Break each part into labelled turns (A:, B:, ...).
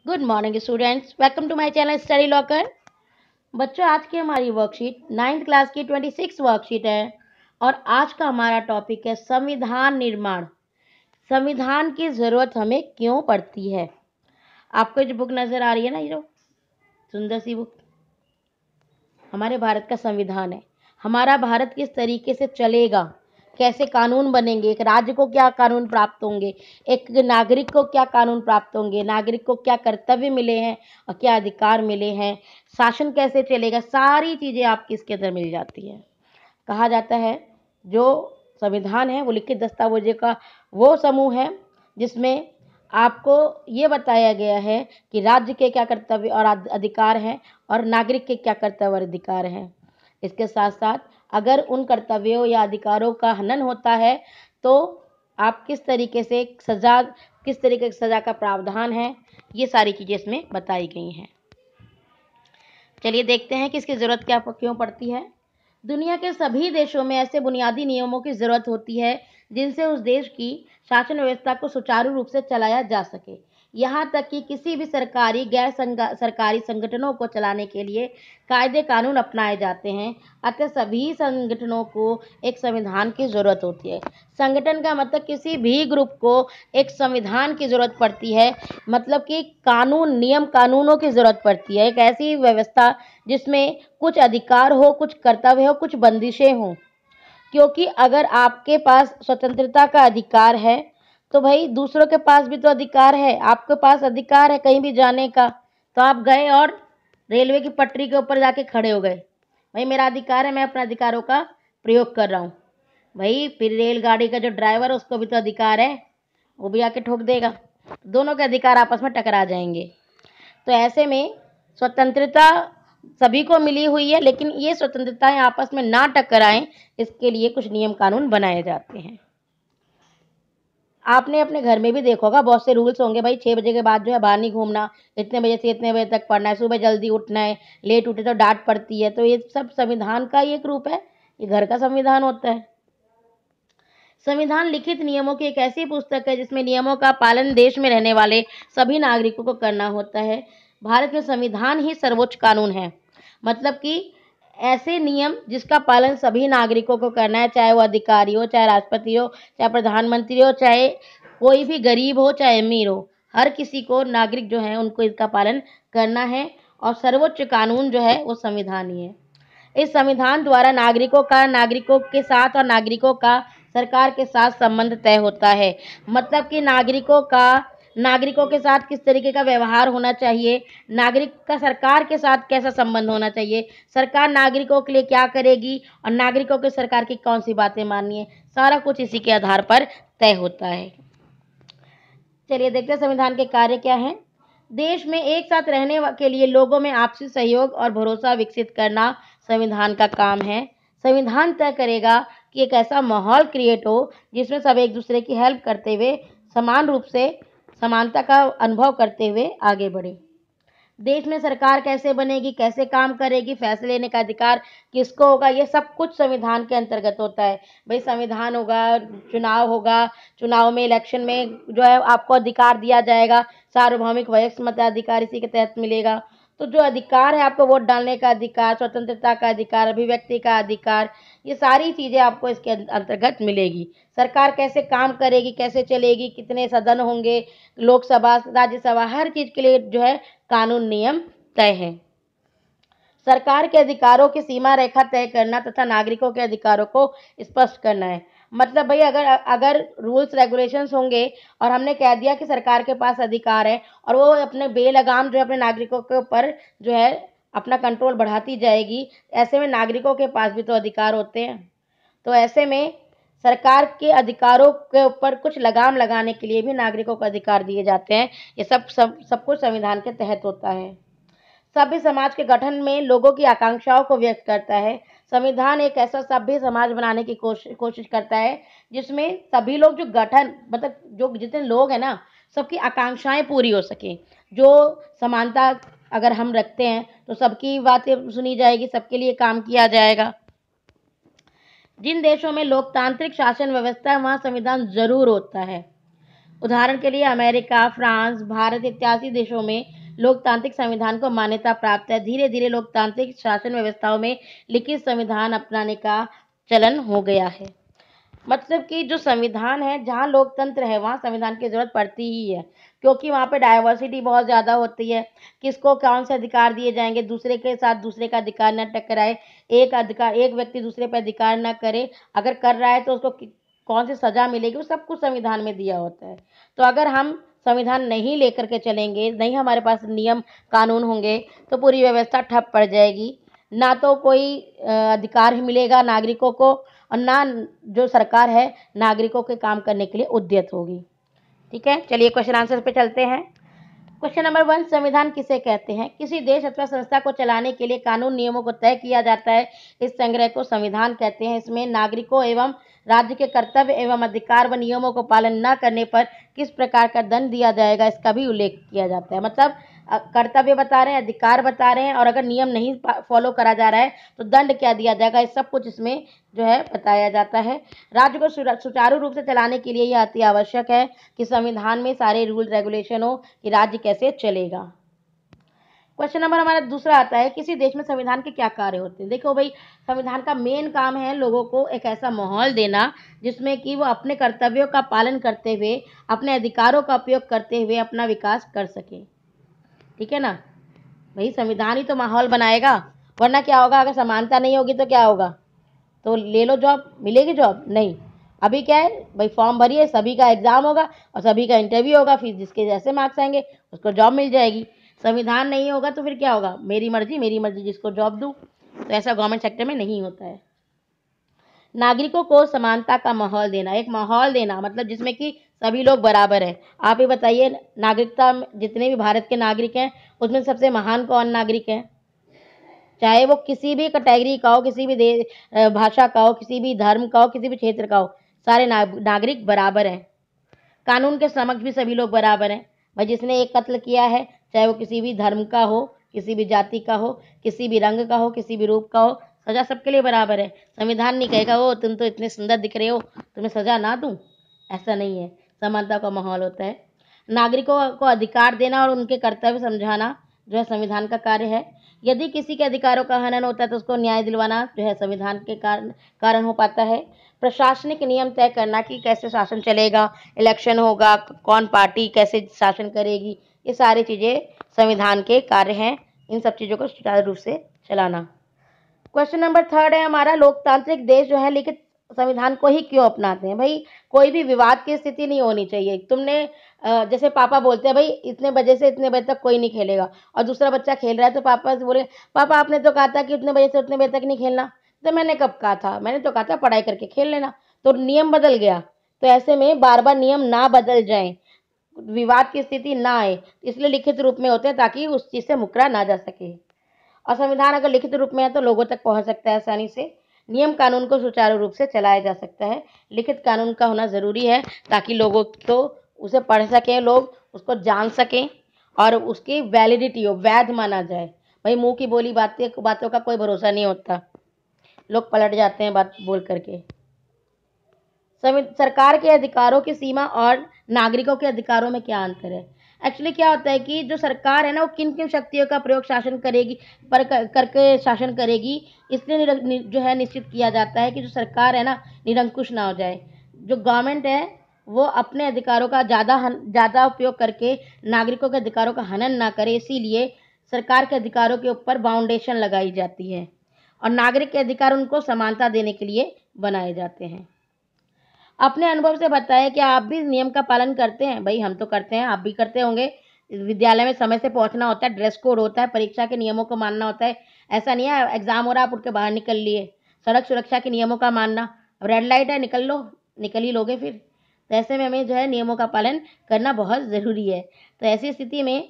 A: Good morning students, welcome to my channel study locker. बच्चों, आज की हमारी वर्कशीट 9th क्लास की 26 वर्कशीट है और आज का हमारा टॉपिक है संविधान निर्माण। संविधान की ज़रूरत हमें क्यों पड़ती है। आपको जो बुक नज़र आ रही है ना, ये जो सुंदर सी बुक हमारे भारत का संविधान है। हमारा भारत किस तरीके से चलेगा, कैसे कानून बनेंगे, एक राज्य को क्या कानून प्राप्त होंगे, एक नागरिक को क्या कानून प्राप्त होंगे, नागरिक को क्या कर्तव्य मिले हैं और क्या अधिकार मिले हैं, शासन कैसे चलेगा, सारी चीज़ें आपकी इसके अंदर मिल जाती हैं। कहा जाता है जो संविधान है वो लिखित दस्तावेजों का वो समूह है जिसमें आपको ये बताया गया है कि राज्य के क्या कर्तव्य और अधिकार हैं और नागरिक के क्या कर्तव्य और अधिकार हैं। इसके साथ साथ अगर उन कर्तव्यों या अधिकारों का हनन होता है तो आप किस तरीके से सज़ा का प्रावधान है, ये सारी चीज़ें इसमें बताई गई हैं। चलिए देखते हैं कि इसकी ज़रूरत क्यों पड़ती है। दुनिया के सभी देशों में ऐसे बुनियादी नियमों की ज़रूरत होती है जिनसे उस देश की शासन व्यवस्था को सुचारू रूप से चलाया जा सके। यहाँ तक कि किसी भी सरकारी सरकारी संगठनों को चलाने के लिए कायदे कानून अपनाए जाते हैं। अतः सभी संगठनों को एक संविधान की ज़रूरत होती है। संगठन का मतलब किसी भी ग्रुप को एक संविधान की ज़रूरत पड़ती है, मतलब कि नियम कानूनों की ज़रूरत पड़ती है। एक ऐसी व्यवस्था जिसमें कुछ अधिकार हो, कुछ कर्तव्य हो, कुछ बंदिशें हों। क्योंकि अगर आपके पास स्वतंत्रता का अधिकार है तो भाई दूसरों के पास भी तो अधिकार है। आपके पास अधिकार है कहीं भी जाने का, तो आप गए और रेलवे की पटरी के ऊपर जाके खड़े हो गए, भाई मेरा अधिकार है, मैं अपने अधिकारों का प्रयोग कर रहा हूँ। भाई फिर रेलगाड़ी का जो ड्राइवर है उसको भी तो अधिकार है, वो भी आके ठोक देगा, दोनों के अधिकार आपस में टकरा जाएंगे। तो ऐसे में स्वतंत्रता सभी को मिली हुई है, लेकिन ये स्वतंत्रताएं आपस में ना टकराएं, इसके लिए कुछ नियम कानून बनाए जाते हैं। आपने अपने घर में भी देखा होगा, बहुत से रूल्स होंगे, भाई 6 बजे के बाद जो है बाहर नहीं घूमना, इतने बजे से इतने बजे तक पढ़ना है, सुबह जल्दी उठना है, लेट उठे तो डांट पड़ती है। तो ये सब संविधान का ही एक रूप है, ये घर का संविधान होता है। संविधान लिखित नियमों की एक ऐसी पुस्तक है जिसमें नियमों का पालन देश में रहने वाले सभी नागरिकों को करना होता है। भारत में संविधान ही सर्वोच्च कानून है, मतलब कि ऐसे नियम जिसका पालन सभी नागरिकों को करना है, चाहे वो अधिकारी हो, चाहे राष्ट्रपति हो, चाहे प्रधानमंत्री हो, चाहे कोई भी गरीब हो, चाहे अमीर हो, हर किसी को नागरिक जो है उनको इसका पालन करना है। और सर्वोच्च कानून जो है वो संविधान ही है। इस संविधान द्वारा नागरिकों के साथ और नागरिकों का सरकार के साथ संबंध तय होता है। मतलब कि नागरिकों के साथ किस तरीके का व्यवहार होना चाहिए, नागरिक का सरकार के साथ कैसा संबंध होना चाहिए, सरकार नागरिकों के लिए क्या करेगी और नागरिकों के सरकार की कौन सी बातें माननी है, सारा कुछ इसी के आधार पर तय होता है। चलिए देखते हैं संविधान के कार्य क्या हैं। देश में एक साथ रहने के लिए लोगों में आपसी सहयोग और भरोसा विकसित करना संविधान का काम है। संविधान तय करेगा कि एक ऐसा माहौल क्रिएट हो जिसमें सब एक दूसरे की हेल्प करते हुए समान रूप से समानता का अनुभव करते हुए आगे बढ़े। देश में सरकार कैसे बनेगी, कैसे काम करेगी, फैसले लेने का अधिकार किसको होगा, ये सब कुछ संविधान के अंतर्गत होता है। भाई संविधान होगा, चुनाव होगा, चुनाव में इलेक्शन में जो है आपको अधिकार दिया जाएगा, सार्वभौमिक वयस्क मताधिकार इसी के तहत मिलेगा। तो जो अधिकार है, आपको वोट डालने का अधिकार, स्वतंत्रता का अधिकार, अभिव्यक्ति का अधिकार, ये सारी चीज़ें आपको इसके अंतर्गत मिलेगी। सरकार कैसे काम करेगी, कैसे चलेगी, कितने सदन होंगे, लोकसभा, राज्यसभा, हर चीज़ के लिए जो है कानून नियम तय है। सरकार के अधिकारों की सीमा रेखा तय करना तथा नागरिकों के अधिकारों को स्पष्ट करना है। मतलब भाई अगर रूल्स रेगुलेशंस होंगे और हमने कह दिया कि सरकार के पास अधिकार है और वो अपने बेलगाम जो है अपने नागरिकों के ऊपर जो है अपना कंट्रोल बढ़ाती जाएगी, ऐसे में नागरिकों के पास भी तो अधिकार होते हैं। तो ऐसे में सरकार के अधिकारों के ऊपर कुछ लगाम लगाने के लिए भी नागरिकों को अधिकार दिए जाते हैं। ये सब कुछ संविधान के तहत होता है। सभ्य समाज के गठन में लोगों की आकांक्षाओं को व्यक्त करता है। संविधान एक ऐसा सभ्य समाज बनाने की कोशिश करता है जिसमें सभी लोग जो गठन मतलब जो जितने लोग हैं ना, सबकी आकांक्षाएं पूरी हो सके। जो समानता अगर हम रखते हैं तो सबकी बातें सुनी जाएगी, सबके लिए काम किया जाएगा। जिन देशों में लोकतांत्रिक शासन व्यवस्था है वहाँ संविधान जरूर होता है। उदाहरण के लिए अमेरिका, फ्रांस, भारत इत्यादि देशों में लोकतांत्रिक संविधान को मान्यता प्राप्त है। धीरे धीरे लोकतांत्रिक शासन व्यवस्थाओं में लिखित संविधान अपनाने का चलन हो गया है। मतलब कि जो संविधान है, जहाँ लोकतंत्र है वहाँ संविधान की जरूरत पड़ती ही है, क्योंकि वहाँ पे डाइवर्सिटी बहुत ज़्यादा होती है। किसको कौन से अधिकार दिए जाएंगे, दूसरे के साथ दूसरे का अधिकार न टकराए, एक व्यक्ति दूसरे पर अधिकार न करे, अगर कर रहा है तो उसको कौन सी सजा मिलेगी, वो सब कुछ संविधान में दिया होता है। तो अगर हम संविधान नहीं लेकर के चलेंगे, नहीं हमारे पास नियम कानून होंगे, तो पूरी व्यवस्था ठप पड़ जाएगी। ना तो कोई अधिकार ही मिलेगा नागरिकों को, और ना जो सरकार है नागरिकों के काम करने के लिए उद्यत होगी। ठीक है, चलिए क्वेश्चन आंसर पे चलते हैं। क्वेश्चन नंबर 1, संविधान किसे कहते हैं? किसी देश अथवा संस्था को चलाने के लिए कानून नियमों को तय किया जाता है, इस संग्रह को संविधान कहते हैं। इसमें नागरिकों एवं राज्य के कर्तव्य एवं अधिकार व नियमों को पालन न करने पर किस प्रकार का दंड दिया जाएगा, इसका भी उल्लेख किया जाता है। मतलब कर्तव्य बता रहे हैं, अधिकार बता रहे हैं, और अगर नियम नहीं फॉलो करा जा रहा है तो दंड क्या दिया जाएगा, इस सब कुछ इसमें जो है बताया जाता है। राज्य को सुचारू रूप से चलाने के लिए यह अति आवश्यक है कि संविधान में सारे रूल रेगुलेशन हो कि राज्य कैसे चलेगा। क्वेश्चन नंबर हमारा दूसरा आता है, किसी देश में संविधान के क्या कार्य होते हैं? देखो भाई, संविधान का मेन काम है लोगों को एक ऐसा माहौल देना जिसमें कि वो अपने कर्तव्यों का पालन करते हुए, अपने अधिकारों का उपयोग करते हुए अपना विकास कर सके। ठीक है ना भाई, संविधान ही तो माहौल बनाएगा, वरना क्या होगा, अगर समानता नहीं होगी तो क्या होगा, तो ले लो जॉब, मिलेगी जॉब नहीं। अभी क्या है भाई, फॉर्म भरिए, सभी का एग्जाम होगा और सभी का इंटरव्यू होगा, फिर जिसके जैसे मार्क्स आएंगे उसको जॉब मिल जाएगी। संविधान नहीं होगा तो फिर क्या होगा, मेरी मर्जी जिसको जॉब दूँ। तो ऐसा गवर्नमेंट सेक्टर में नहीं होता है। नागरिकों को समानता का माहौल देना, एक माहौल देना मतलब जिसमें कि सभी लोग बराबर हैं। आप ही बताइए, नागरिकता में जितने भी भारत के नागरिक हैं उसमें सबसे महान कौन नागरिक है? चाहे वो किसी भी कैटेगरी का हो, किसी भी भाषा का हो, किसी भी धर्म का हो, किसी भी क्षेत्र का हो, सारे नागरिक बराबर हैं। कानून के समक्ष भी सभी लोग बराबर हैं। भाई जिसने एक कत्ल किया है, चाहे वो किसी भी धर्म का हो, किसी भी जाति का हो, किसी भी रंग का हो, किसी भी रूप का हो, सजा सबके लिए बराबर है। संविधान नहीं कहेगा ओ तुम तो इतने सुंदर दिख रहे हो, तुम्हें सजा ना दूं, ऐसा नहीं है। समानता का माहौल होता है। नागरिकों को अधिकार देना और उनके कर्तव्य समझाना जो है संविधान का कार्य है। यदि किसी के अधिकारों का हनन होता है तो उसको न्याय दिलवाना जो है संविधान के कारण हो पाता है। प्रशासनिक नियम तय करना कि कैसे शासन चलेगा, इलेक्शन होगा, कौन पार्टी कैसे शासन करेगी, ये सारी चीज़ें संविधान के कार्य हैं। इन सब चीज़ों को सुचारू रूप से चलाना। क्वेश्चन नंबर 3 है हमारा, लोकतांत्रिक देश जो है लिखित संविधान को ही क्यों अपनाते हैं? भाई कोई भी विवाद की स्थिति नहीं होनी चाहिए। तुमने जैसे पापा बोलते हैं भाई इतने बजे से इतने बजे तक कोई नहीं खेलेगा, और दूसरा बच्चा खेल रहा है तो पापा से बोले पापा आपने तो कहा था कि उतने बजे से उतने बजे तक नहीं खेलना। तो मैंने कब कहा था, मैंने तो कहा था पढ़ाई करके खेल लेना, तो नियम बदल गया। तो ऐसे में बार बार नियम ना बदल जाए, विवाद की स्थिति ना आए, इसलिए लिखित रूप में होते हैं ताकि उस चीज़ से मुकरा ना जा सके। और संविधान अगर लिखित रूप में है तो लोगों तक पहुंच सकता है आसानी से। नियम कानून को सुचारू रूप से चलाया जा सकता है। लिखित कानून का होना ज़रूरी है ताकि लोगों को उसे पढ़ सकें, लोग उसको जान सकें और उसकी वैलिडिटी हो, वैध माना जाए। भाई मुंह की बोली बातों का कोई भरोसा नहीं होता, लोग पलट जाते हैं बात बोल करके। सरकार के अधिकारों की सीमा और नागरिकों के अधिकारों में क्या अंतर है? एक्चुअली क्या होता है कि जो सरकार है ना, वो किन किन शक्तियों का प्रयोग शासन करेगी पर करके शासन करेगी, इसलिए जो है निश्चित किया जाता है कि जो सरकार है ना निरंकुश ना हो जाए। जो गवर्नमेंट है वो अपने अधिकारों का ज़्यादा उपयोग करके नागरिकों के अधिकारों का हनन ना करे, इसीलिए सरकार के अधिकारों के ऊपर बाउंडेशन लगाई जाती है और नागरिक के अधिकार उनको समानता देने के लिए बनाए जाते हैं। अपने अनुभव से बताएं कि आप भी नियम का पालन करते हैं? भाई हम तो करते हैं, आप भी करते होंगे। विद्यालय में समय से पहुंचना होता है, ड्रेस कोड होता है, परीक्षा के नियमों को मानना होता है। ऐसा नहीं है एग्जाम हो रहा आप उठ के बाहर निकल लिए। सड़क सुरक्षा के नियमों का मानना, अब रेड लाइट है निकल लो, निकल ही लोगे फिर। तो ऐसे में हमें जो है नियमों का पालन करना बहुत ज़रूरी है। तो ऐसी स्थिति में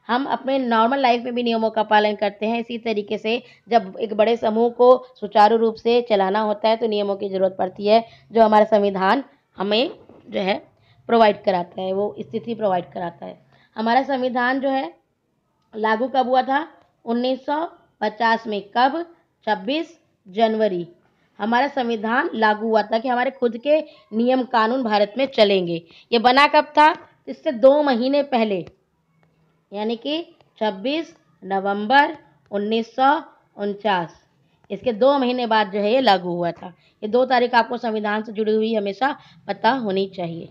A: हम अपने नॉर्मल लाइफ में भी नियमों का पालन करते हैं। इसी तरीके से जब एक बड़े समूह को सुचारू रूप से चलाना होता है तो नियमों की ज़रूरत पड़ती है, जो हमारा संविधान हमें जो है प्रोवाइड कराता है, वो स्थिति प्रोवाइड कराता है। हमारा संविधान जो है लागू कब हुआ था? 1950 में। कब? 26 जनवरी। हमारा संविधान लागू हुआ था कि हमारे खुद के नियम कानून भारत में चलेंगे। ये बना कब था? इससे 2 महीने पहले, यानी कि 26 नवंबर 1949। इसके 2 महीने बाद जो है ये लागू हुआ था। ये 2 तारीख आपको संविधान से जुड़ी हुई हमेशा पता होनी चाहिए।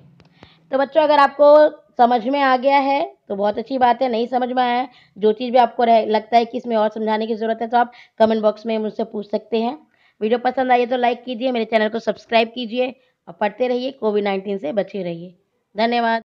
A: तो बच्चों, अगर आपको समझ में आ गया है तो बहुत अच्छी बात है। नहीं समझ में आया है, जो चीज़ भी आपको लगता है कि इसमें और समझाने की ज़रूरत है, तो आप कमेंट बॉक्स में मुझसे पूछ सकते हैं। वीडियो पसंद आई है तो लाइक कीजिए, मेरे चैनल को सब्सक्राइब कीजिए और पढ़ते रहिए, कोविड-19 से बचे रहिए। धन्यवाद।